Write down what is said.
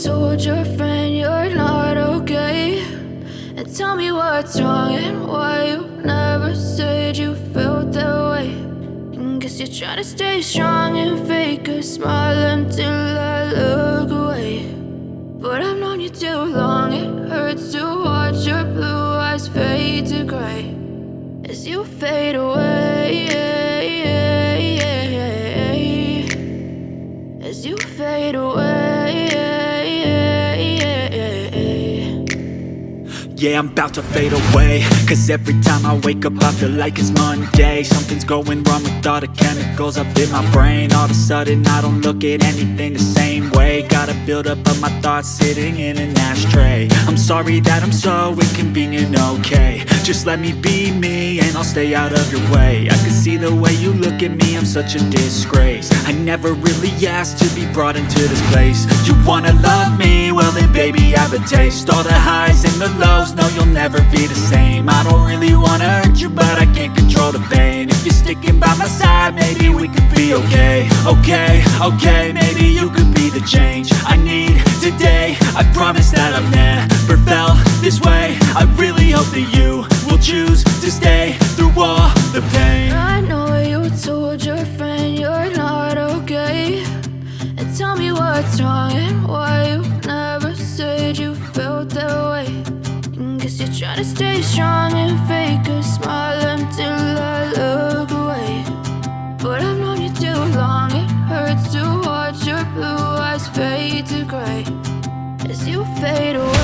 told your friend you're not okay, and tell me what's wrong and why you never said you felt that way. And guess you're trying to stay strong and fake a smile until I look away. But I've known you too long, it hurts to watch your blue eyes fade to gray as you fade away, as you fade away. Yeah, I'm about to fade away, cause every time I wake up I feel like it's Monday. Something's going wrong with all the chemicals up in my brain. All of a sudden I don't look at anything the same way. Gotta build up of my thoughts sitting in an ashtray. I'm sorry that I'm so inconvenient, okay. Just let me be me and I'll stay out of your way. I can see the way you look at me, I'm such a disgrace. I never really asked to be brought into this place. You wanna love me? Well then baby I have a taste. All the highs and the lows, no you'll never be the same. I don't really wanna hurt you but I can't control the pain. If you're sticking by my side maybe we could be okay. Okay, maybe you could be the change I need today. I promise that I've never felt this way. I really hope that you will choose to stay through all the pain. I know you told your friend you're not okay, and tell me what's wrong and why you never said you felt that way. And guess you're trying to stay strong and fake a smile until I look away. But I've known you too long, it hurts to watch your blue eyes fade to gray as you fade away.